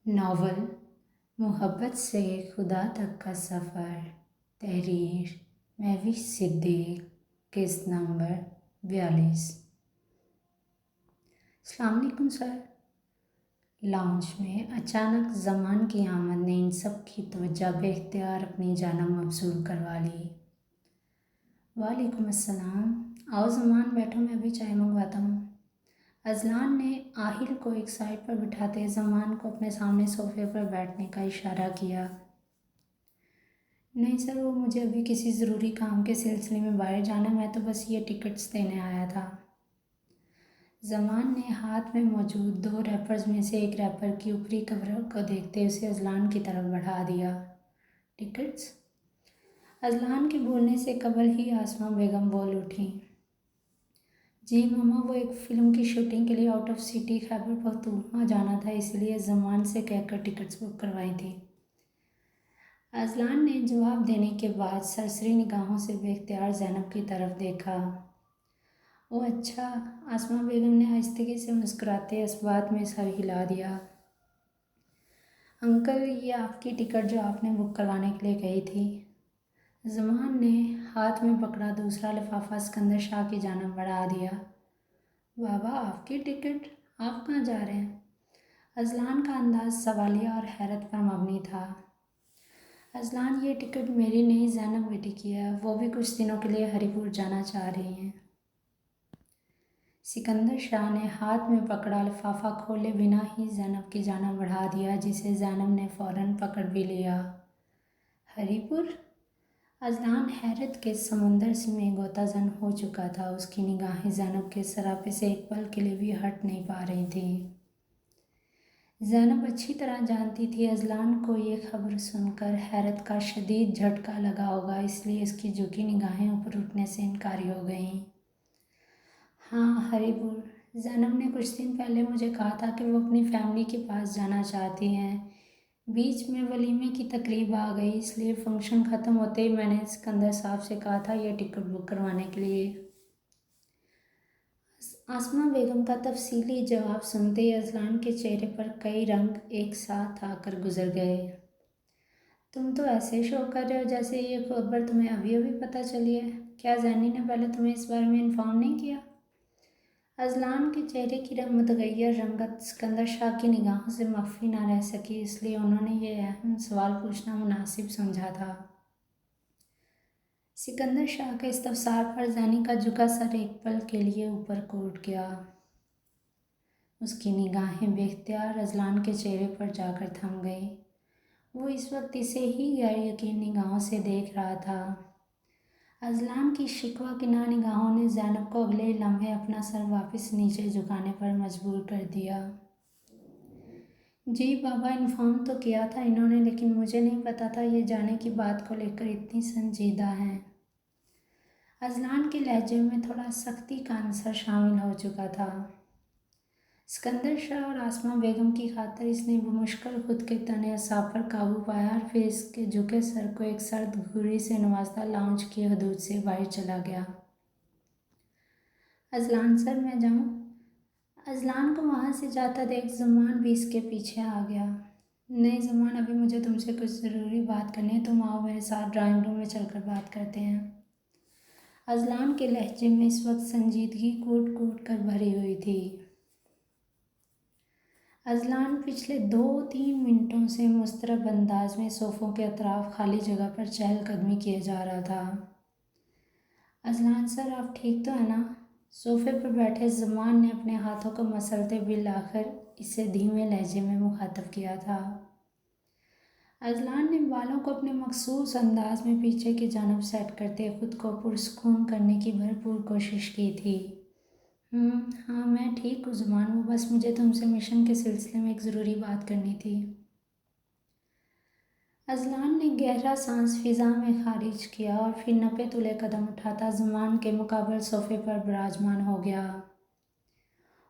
Novel محبت سے خدا تک کا سفر، تحریر مہوش صدیق، قسط نمبر 42۔ السلام علیکم سر۔ لاؤنج میں اچانک زمان کی آمد نے ان سب کی توجہ بے اختیار اپنی جانب مبذول کروا لی۔ وعلیکم السلام۔ آؤ زمان بیٹھو، میں ابھی چائے منگواتا ہوں۔ اذلان نے آہل کو ایک سائڈ پر بٹھاتے زمان کو اپنے سامنے صوفے پر بیٹھنے کا اشارہ کیا۔ نہیں سر، وہ مجھے ابھی کسی ضروری کام کے سلسلے میں باہر جانا، میں تو بس یہ ٹکٹس دینے آیا تھا۔ زمان نے ہاتھ میں موجود 2 ریپرز میں سے ایک ریپر کی اوپری کور کو دیکھتے اسے اذلان کی طرف بڑھا دیا۔ ٹکٹس؟ اذلان کے بولنے سے قبل ہی آسماں بیگم بول اٹھیں۔ جی ماما، وہ ایک فلم کی شوٹنگ کے لیے out of city Khyber Pakhtunkhwa جانا تھا، اس لیے زمان سے کہہ کر ٹکٹس بک کروائی تھی۔ اذلان نے جواب دینے کے بعد سرسری نگاہوں سے بے اختیار زینب کی طرف دیکھا۔ او اچھا، آسماں بیگم نے آہستگی سے مسکراتے اس بات میں سر ہلا دیا۔ انکل، یہ آپ کی ٹکٹ جو آپ نے بک کروانے کے لیے کہی تھی۔ زمان نے ہاتھ میں پکڑا دوسرا لفافہ سکندر شاہ کی جانب بڑھا دیا۔ بابا، آپ کی ٹکٹ؟ آپ کہاں جا رہے ہیں؟ اذلان کا انداز سوالیہ اور حیرت پر مبنی تھا۔ اذلان، یہ ٹکٹ میری نہیں، زینب بیٹی کی ہے، وہ بھی کچھ دنوں کے لیے ہری پور جانا چاہ رہی ہیں۔ سکندر شاہ نے ہاتھ میں پکڑا لفافہ کھولے بنا ہی زینب کی جانب بڑھا دیا، جسے زینب نے فوراً پکڑ بھی لیا۔ ہری پور؟ اذلان حیرت کے سمندر میں غوطہ زن ہو چکا تھا، اس کی نگاہیں زینب کے سراپے سے ایک پل کے لیے بھی ہٹ نہیں پا رہی تھیں۔ زینب اچھی طرح جانتی تھی اذلان کو یہ خبر سن کر حیرت کا شدید جھٹکا لگا ہوگا، اس لیے اس کی جھکی نگاہیں اوپر اٹھنے سے انکاری ہو گئیں۔ ہاں، ہری پور۔ زینب نے کچھ دن پہلے مجھے کہا تھا کہ وہ اپنی فیملی کے پاس جانا چاہتی ہیں۔ بیچ میں ولیمے کی تقریب آ گئی، اس لیے فنکشن ختم ہوتے ہی میں نے سکندر صاحب سے کہا تھا یہ ٹکٹ بک کروانے کے لیے۔ آسماں بیگم کا تفصیلی جواب سنتے ہی اذلان کے چہرے پر کئی رنگ ایک ساتھ آ کر گزر گئے۔ تم تو ایسے شو کر رہے ہو جیسے یہ خبر تمہیں ابھی ابھی پتہ چلی ہے۔ کیا زینی نے پہلے تمہیں اس بارے میں انفارم نہیں کیا؟ اذلان کے چہرے کی متغیر رنگت سکندر شاہ کی نگاہوں سے مخفی نہ رہ سکی، اس لیے انہوں نے یہ اہم سوال پوچھنا مناسب سمجھا تھا۔ سکندر شاہ کے استفسار پر زینی کا جھکا سر ایک پل کے لیے اوپر کو اٹھ گیا۔ اس کی نگاہیں بے اختیار اذلان کے چہرے پر جا کر تھم گئیں۔ وہ اس وقت اسے ہی غیر یقین نگاہوں سے دیکھ رہا تھا۔ اذلان کی شکوہ کناں نگاہوں نے زینب کو اگلے لمحے اپنا سر واپس نیچے جھکانے پر مجبور کر دیا۔ جی بابا، انفارم تو کیا تھا انہوں نے، لیکن مجھے نہیں پتا تھا یہ جانے کی بات کو لے کر اتنی سنجیدہ ہیں۔ اذلان کے لہجے میں تھوڑا سختی کا عنصر شامل ہو چکا تھا۔ سکندر شاہ اور آسماں بیگم کی خاطر اس نے بمشکل خود کے تن اعصاب پر قابو پایا اور پھر اس کے جھکے سر کو ایک سرد گھوری سے نوازتا لاؤنج کی حدود سے باہر چلا گیا۔ اذلان سر، میں جاؤں؟ اذلان کو وہاں سے جاتا دیکھ زمان بھی اس کے پیچھے آ گیا۔ نہیں زمان، ابھی مجھے تم سے کچھ ضروری بات کرنی ہے، تم آؤ میرے ساتھ، ڈرائنگ روم میں چل کر بات کرتے ہیں۔ اذلان کے لہجے میں اس وقت سنجیدگی کوٹ کوٹ کر بھری ہوئی تھی۔ اذلان پچھلے 2-3 منٹوں سے مضطرب انداز میں صوفوں کے اطراف خالی جگہ پر چہل قدمی کیے جا رہا تھا۔ اذلان سر، آپ ٹھیک تو ہیں نا؟ صوفے پر بیٹھے زمان نے اپنے ہاتھوں کو مسلتے بالآخر اسے دھیمے لہجے میں مخاطب کیا تھا۔ اذلان نے بالوں کو اپنے مخصوص انداز میں پیچھے کی جانب سیٹ کرتے خود کو پرسکون کرنے کی بھرپور کوشش کی تھی۔ ہاں میں ٹھیک ہوں زمان، وہ بس مجھے تم سے مشن کے سلسلے میں ایک ضروری بات کرنی تھی۔ اذلان نے گہرا سانس فضا میں خارج کیا اور پھر نپے تلے قدم اٹھاتا زمان کے مقابل صوفے پر براجمان ہو گیا۔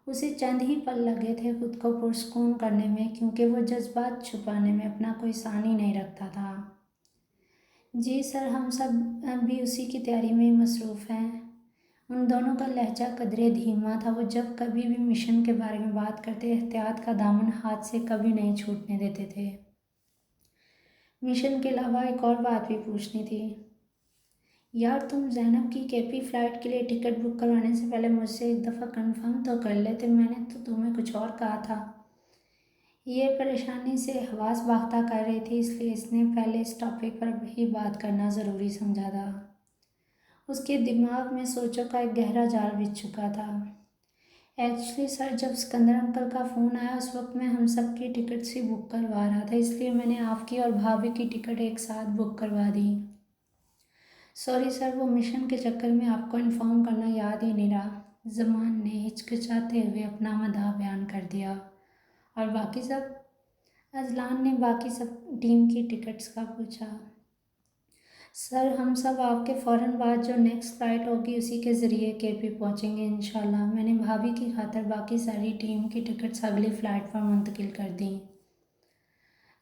اسے چند ہی پل لگے تھے خود کو پرسکون کرنے میں، کیونکہ وہ جذبات چھپانے میں اپنا کوئی ثانی نہیں رکھتا تھا۔ جی سر، ہم سب بھی اسی کی تیاری میں ہی مصروف ہیں۔ ان دونوں کا لہجہ قدرے دھیما تھا۔ وہ جب کبھی بھی مشن کے بارے میں بات کرتے احتیاط کا دامن ہاتھ سے کبھی نہیں چھوٹنے دیتے تھے۔ مشن کے علاوہ ایک اور بات بھی پوچھنی تھی۔ یار تم زینب کی KP فلائٹ کے لیے ٹکٹ بک کروانے سے پہلے مجھ سے ایک دفعہ کنفرم تو کر لیتے، میں نے تو تمہیں کچھ اور کہا تھا۔ یہ پریشانی سے حواس باختہ کر رہی تھی، اس لیے اس نے پہلے اس ٹاپک پر ہی بات کرنا ضروری سمجھا تھا۔ اس کے دماغ میں سوچوں کا ایک گہرا جال بچھ چکا تھا۔ ایکچولی سر، جب سکندر انکل کا فون آیا اس وقت میں ہم سب کی ٹکٹس ہی بک کروا رہا تھا، اس لیے میں نے آپ کی اور بھابھی کی ٹکٹ ایک ساتھ بک کروا دی۔ سوری سر، وہ مشن کے چکر میں آپ کو انفارم کرنا یاد ہی نہیں رہا۔ زمان نے ہچکچاتے ہوئے اپنا مداح بیان کر دیا۔ اور باقی سب؟ اذلان نے باقی سب ٹیم کی ٹکٹس کا پوچھا۔ سر ہم سب آپ کے فوراً بعد جو نیکسٹ فلائٹ ہوگی اسی کے ذریعے KP پہنچیں گے انشاءاللہ۔ میں نے بھابھی کی خاطر باقی ساری ٹیم کی ٹکٹس اگلی فلائٹ پر منتقل کر دیں۔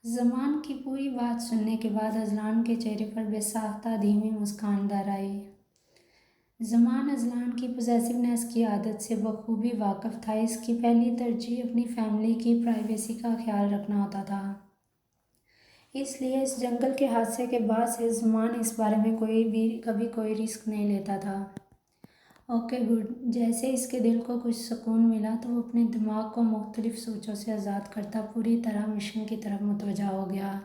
زمان کی پوری بات سننے کے بعد اذلان کے چہرے پر بے ساختہ دھیمی مسکان در آئی۔ زمان اذلان کی پوزیسونیس کی عادت سے بخوبی واقف تھا۔ اس کی پہلی ترجیح اپنی فیملی کی پرائیویسی کا خیال رکھنا ہوتا تھا، اس لیے اس جنگل کے حادثے کے بعد سے زمان اس بارے میں کبھی کوئی رسک نہیں لیتا تھا۔ Okay good. جیسے اس کے دل کو کچھ سکون ملا تو وہ اپنے دماغ کو مختلف سوچوں سے آزاد کرتا پوری طرح مشن کی طرف متوجہ ہو گیا۔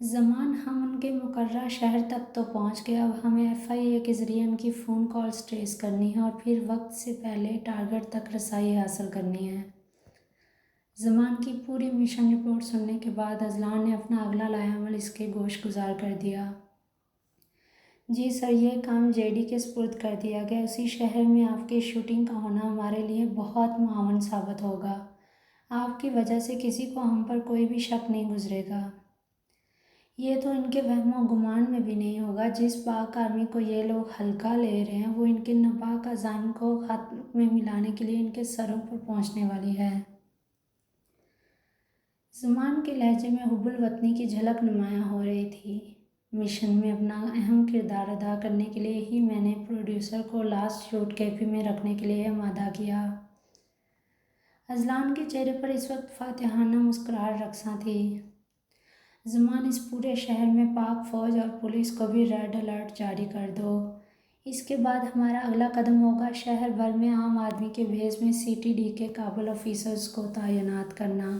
زمان ہم ان کے مقررہ شہر تک تو پہنچ گئے، اب ہمیں FIA کے ذریعے ان کی فون کالز ٹریس کرنی ہے اور پھر وقت سے پہلے ٹارگٹ تک رسائی حاصل کرنی ہے۔ زمان کی پوری مشن رپورٹ سننے کے بعد اذلان نے اپنا اگلا لائحہ عمل اس کے گوش گزار کر دیا۔ جی سر، یہ کام JD کے سپرد کر دیا گیا۔ اسی شہر میں آپ کی شوٹنگ کا ہونا ہمارے لیے بہت معاون ثابت ہوگا۔ آپ کی وجہ سے کسی کو ہم پر کوئی بھی شک نہیں گزرے گا۔ یہ تو ان کے وہم و گمان میں بھی نہیں ہوگا۔ جس پاک آرمی کو یہ لوگ ہلکا لے رہے ہیں وہ ان کے ناپاک عزائم کو خاتمے میں ملانے کے لیے ان کے سروں پر پہنچنے والی ہے۔ زمان کے لہجے میں حب الوطنی کی جھلک نمایاں ہو رہی تھی۔ مشن میں اپنا اہم کردار ادا کرنے کے لیے ہی میں نے پروڈیوسر کو لاسٹ شوٹ KP میں رکھنے کے لیے آمادہ کیا۔ اذلان کے چہرے پر اس وقت فاتحانہ مسکراہٹ رقصاں تھی۔ زمان، اس پورے شہر میں پاک فوج اور پولیس کو بھی ریڈ الرٹ جاری کر دو۔ اس کے بعد ہمارا اگلا قدم ہوگا شہر بھر میں عام آدمی کے بھیس میں CTD کے قابل آفیسرز کو تعینات کرنا۔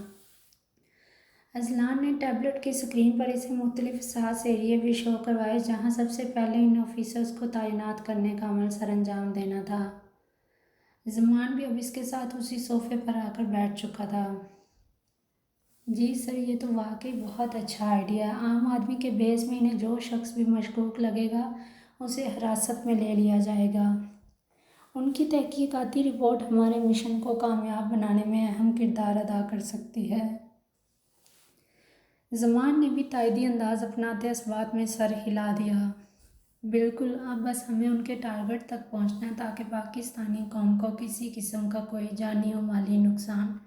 اذلان نے ٹیبلٹ کی اسکرین پر اسے مختلف حساس ایریے بھی شو کروائے جہاں سب سے پہلے ان آفیسرز کو تعینات کرنے کا عمل سر انجام دینا تھا۔ زمان بھی اب اس کے ساتھ اسی صوفے پر آ کر بیٹھ چکا تھا۔ جی سر، یہ تو واقعی بہت اچھا آئیڈیا ہے۔ عام آدمی کے بھیس میں انہیں جو شخص بھی مشکوک لگے گا اسے حراست میں لے لیا جائے گا۔ ان کی تحقیقاتی رپورٹ ہمارے مشن کو کامیاب بنانے میں اہم کردار ادا کر سکتی ہے۔ زمان نے بھی تائیدی انداز اپناتے اس بات میں سر ہلا دیا۔ بالکل، اب بس ہمیں ان کے ٹارگٹ تک پہنچنا ہے تاکہ پاکستانی قوم کو کسی قسم کا کوئی جانی و مالی نقصان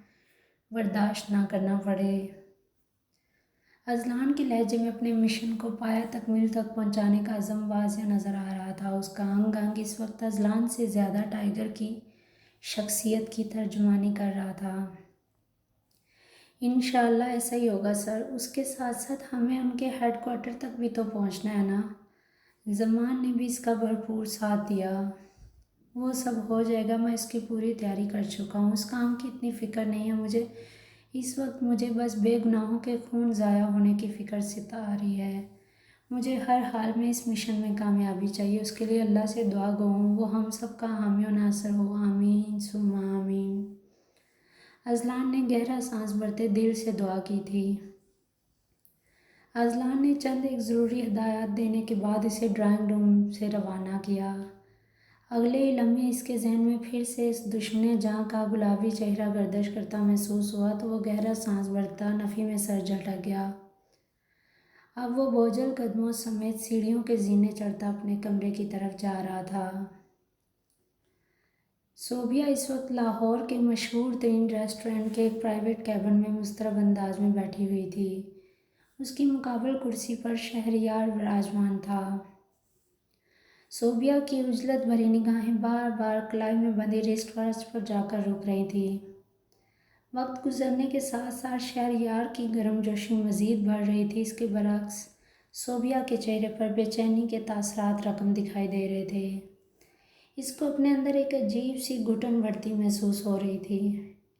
برداشت نہ کرنا پڑے۔ اذلان کے لہجے میں اپنے مشن کو پایہ تکمیل تک پہنچانے کا عزم واضح نظر آ رہا تھا۔ اس کا انگ انگ اس وقت اذلان سے زیادہ ٹائیگر کی شخصیت کی ترجمانی کر رہا تھا۔ انشاءاللہ ایسا ہی ہوگا سر۔ اس کے ساتھ ساتھ ہمیں ان کے ہیڈ کوارٹر تک بھی تو پہنچنا ہے نا۔ زمان نے بھی اس کا بھرپور ساتھ دیا۔ وہ سب ہو جائے گا، میں اس کی پوری تیاری کر چکا ہوں۔ اس کام کی اتنی فکر نہیں ہے مجھے اس وقت، مجھے بس بے گناہوں کے خون ضائع ہونے کی فکر ستا رہی ہے۔ مجھے ہر حال میں اس مشن میں کامیابی چاہیے، اس کے لیے اللہ سے دعا گو ہوں وہ ہم سب کا حامی و ناصر ہو، آمین ثم آمین۔ اذلان نے گہرا سانس بھرتے دل سے دعا کی تھی۔ اذلان نے چند ایک ضروری ہدایات دینے کے بعد اسے ڈرائنگ روم سے روانہ کیا۔ اگلے ہی لمحے اس کے ذہن میں پھر سے اس دشمن جاں کا گلابی چہرہ گردش کرتا محسوس ہوا تو وہ گہرا سانس بھرتا نفی میں سر جھٹک گیا۔ اب وہ بوجھل قدموں سمیت سیڑھیوں کے زینے چڑھتا اپنے کمرے کی طرف جا رہا تھا۔ صوبیہ اس وقت لاہور کے مشہور ترین ریسٹورنٹ کے ایک پرائیویٹ کیبن میں مضطرب انداز میں بیٹھی ہوئی تھی۔ اس کی مقابل کرسی پر شہریار وراجمان تھا۔ صوبیہ کی عجلت بھری نگاہیں بار بار کلائی میں بندھی رسٹ واچ پر جا کر رک رہی تھی۔ وقت گزرنے کے ساتھ ساتھ شہریار کی گرم جوشی مزید بڑھ رہی تھی۔ اس کے برعکس صوبیہ کے چہرے پر بے چینی کے تاثرات رقم دکھائی دے رہے تھے۔ اس کو اپنے اندر ایک عجیب سی گھٹن بڑھتی محسوس ہو رہی تھی۔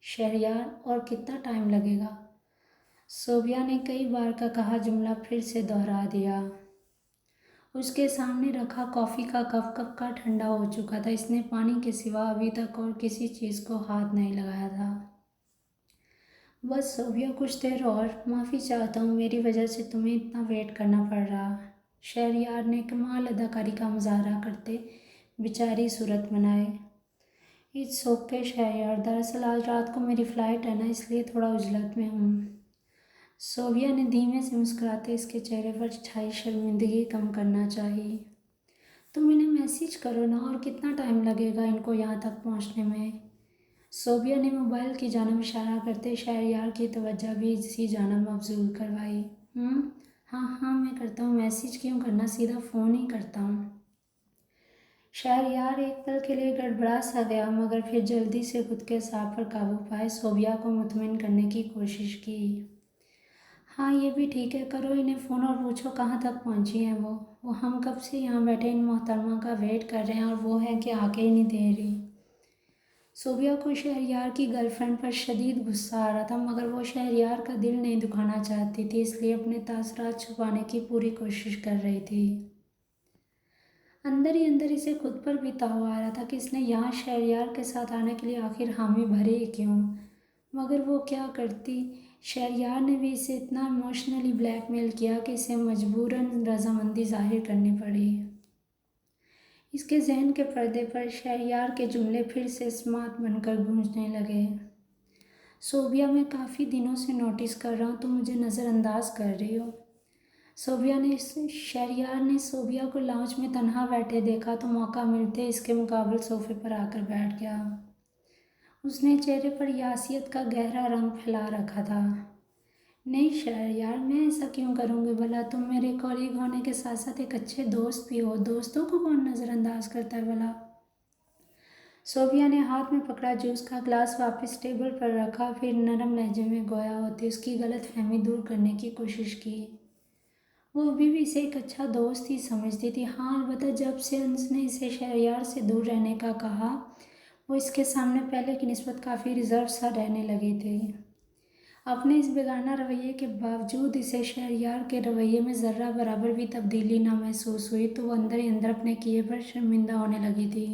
شہریار، اور کتنا ٹائم لگے گا؟ صوبیہ نے کئی بار کا کہا جملہ پھر سے دہرا دیا۔ اس کے سامنے رکھا کافی کا کپ کب کا ٹھنڈا ہو چکا تھا۔ اس نے پانی کے سوا ابھی تک اور کسی چیز کو ہاتھ نہیں لگایا تھا۔ بس صوبیہ، کچھ دیر اور۔ معافی چاہتا ہوں، میری وجہ سے تمہیں اتنا ویٹ کرنا پڑ رہا۔ شہریار نے کمال اداکاری کا مظاہرہ کرتے بیچاری صورت بنائے۔ اٹس اوکے شہریار، دراصل آج رات کو میری فلائٹ ہے نا، اس لیے تھوڑا عجلت میں ہوں۔ صوبیہ نے دھیمے سے مسکراتے اس کے چہرے پر چھائی شرمندگی کم کرنا چاہی۔ تم انہیں میسج کرو نا، اور کتنا ٹائم لگے گا ان کو یہاں تک پہنچنے میں؟ صوبیہ نے موبائل کی جانب اشارہ کرتے شہریار کی توجہ بھی اسی جانب مبذول کروائی۔ ہاں میں کرتا ہوں، میسج کیوں کرنا، سیدھا فون ہی کرتا ہوں۔ شہریار ایک پل کے لیے گڑبڑا سا گیا، مگر پھر جلدی سے خود کے اعصاب پر قابو پائے صوبیہ کو مطمئن کرنے کی کوشش کی۔ ہاں یہ بھی ٹھیک ہے، کرو انہیں فون اور پوچھو کہاں تک پہنچی ہیں وہ ہم کب سے یہاں بیٹھے ان محترمہ کا ویٹ کر رہے ہیں، اور وہ ہے کہ آگے ہی نہیں دے رہی۔ صوبیہ کو شہریار کی گرل فرینڈ پر شدید غصہ آ رہا تھا، مگر وہ شہریار کا دل نہیں دکھانا چاہتی تھی، اس لیے اپنے تاثرات چھپانے کی پوری کوشش کر رہی تھی۔ اندر ہی اندر اسے خود پر بھی تاؤ آ رہا تھا کہ اس نے یہاں شہریار کے ساتھ آنے کے لیے آخر حامی بھری کیوں، مگر وہ کیا کرتی؟ شہریار نے بھی اسے اتنا ایموشنلی بلیک میل کیا کہ اسے مجبوراً رضامندی ظاہر کرنی پڑی۔ اس کے ذہن کے پردے پر شہریار کے جملے پھر سے سماعت بن کر گونجنے لگے۔ صوبیہ، میں کافی دنوں سے نوٹس کر رہا ہوں تم مجھے نظر انداز کر رہی ہو۔ شہریار نے صوبیہ کو لاؤنج میں تنہا بیٹھے دیکھا تو موقع ملتے اس کے مقابل صوفے پر آ کر بیٹھ گیا۔ اس نے چہرے پر یاسیت کا گہرا رنگ پھیلا رکھا تھا۔ نہیں شہریار، میں ایسا کیوں کروں گی بھلا؟ تم میرے کولیگ ہونے کے ساتھ ساتھ ایک اچھے دوست بھی ہو، دوستوں کو کون نظر انداز کرتا ہے بھلا؟ صوبیہ نے ہاتھ میں پکڑا جوس کا گلاس واپس ٹیبل پر رکھا، پھر نرم لہجے میں گویا ہوتی اس کی غلط فہمی دور کرنے کی کوشش کی۔ وہ ابھی بھی اسے ایک اچھا دوست ہی سمجھتی تھی۔ ہاں البتہ جب سے انس نے اسے شہریار سے دور رہنے کا کہا، وہ اس کے سامنے پہلے کی نسبت کافی ریزرو سا رہنے لگی تھی۔ اپنے اس بیگانہ رویے کے باوجود اسے شہریار کے رویے میں ذرہ برابر بھی تبدیلی نہ محسوس ہوئی تو وہ اندر ہی اندر اپنے کیے پر شرمندہ ہونے لگی تھی۔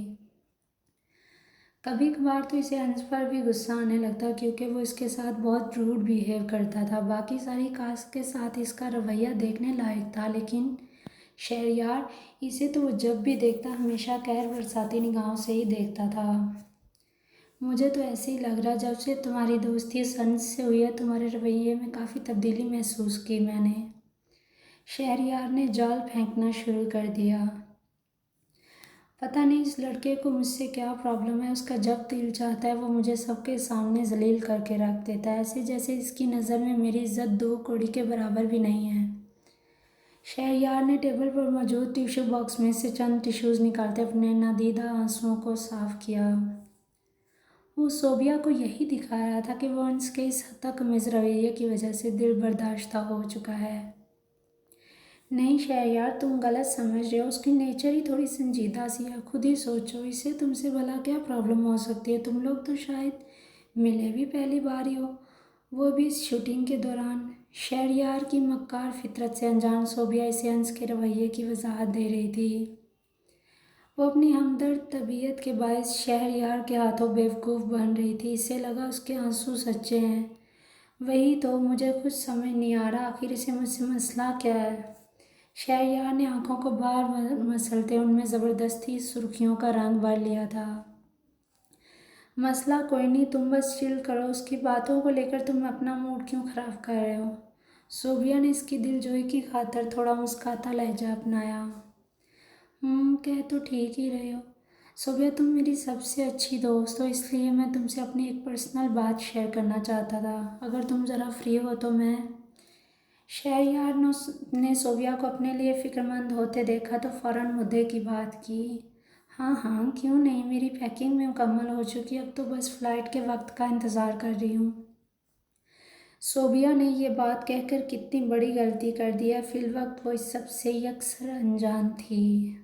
کبھی کبھار تو اسے انس پر بھی غصہ آنے لگتا کیونکہ وہ اس کے ساتھ بہت روڈ بیہیو کرتا تھا۔ باقی ساری کاسٹ کے ساتھ اس کا رویہ دیکھنے لائق تھا، لیکن شہریار، اسے تو وہ جب بھی دیکھتا ہمیشہ قہر برساتی نگاہوں سے ہی دیکھتا تھا۔ مجھے تو ایسے ہی لگ رہا جب سے تمہاری دوستی اس انس سے ہوئی ہے تمہارے رویے میں کافی تبدیلی محسوس کی میں نے۔ شہریار نے جال پھینکنا شروع کر دیا۔ پتہ نہیں اس لڑکے کو مجھ سے کیا پرابلم ہے، اس کا جب دل چاہتا ہے وہ مجھے سب کے سامنے ذلیل کر کے رکھ دیتا ہے، ایسے جیسے اس کی نظر میں میری عزت دو کوڑی کے برابر بھی نہیں ہے۔ شہریار نے ٹیبل پر موجود ٹیشو باکس میں سے چند ٹیشوز نکالتے اپنے نادیدہ آنسوؤں کو صاف کیا۔ وہ صوبیہ کو یہی دکھا رہا تھا کہ وہ انس کے اس حتمی رویے کی وجہ سے دل برداشتہ ہو چکا ہے۔ نہیں شہریار، تم غلط سمجھ رہے ہو، اس کی نیچر ہی تھوڑی سنجیدہ سی ہے، خود ہی سوچو اسے تم سے بھلا کیا پرابلم ہو سکتی ہے؟ تم لوگ تو شاید ملے بھی پہلی بار ہی ہو، وہ بھی اس شوٹنگ کے دوران۔ شہریار کی مکار فطرت سے انجان صوبیہ اسے انس کے رویے کی وضاحت دے رہی تھی۔ وہ اپنی ہمدرد طبیعت کے باعث شہریار کے ہاتھوں بیوقوف بن رہی تھی، اسے لگا اس کے آنسو سچے ہیں۔ وہی تو مجھے کچھ سمجھ نہیں آ رہا، آخر اسے مجھ سے مسئلہ کیا ہے؟ شہریار نے آنکھوں کو باہر مسلتے ان میں زبردستی سرخیوں کا رنگ بھر لیا تھا۔ مسئلہ کوئی نہیں، تم بس چل کرو، اس کی باتوں کو لے کر تم اپنا موڈ کیوں خراب کر رہے ہو؟ صوبیہ نے اس کی دل جوئی کی خاطر تھوڑا مسکاتا لہجہ اپنایا۔ کہہ تو ٹھیک ہی رہے ہو صوبیہ، تم میری سب سے اچھی دوست ہو، اس لیے میں تم سے اپنی ایک پرسنل بات شیئر کرنا چاہتا تھا، اگر تم ذرا فری ہو تو میں۔ شہریار نے صوبیہ کو اپنے لیے فکر مند ہوتے دیکھا تو فوراً مدعے کی بات کی۔ ہاں ہاں کیوں نہیں، میری پیکنگ بھی مکمل ہو چکی، اب تو بس فلائٹ کے وقت کا انتظار کر رہی ہوں۔ صوبیہ نے یہ بات کہہ کر کتنی بڑی غلطی کر دی ہے، فی الوقت وہ اس سب سے یکسر انجان تھی۔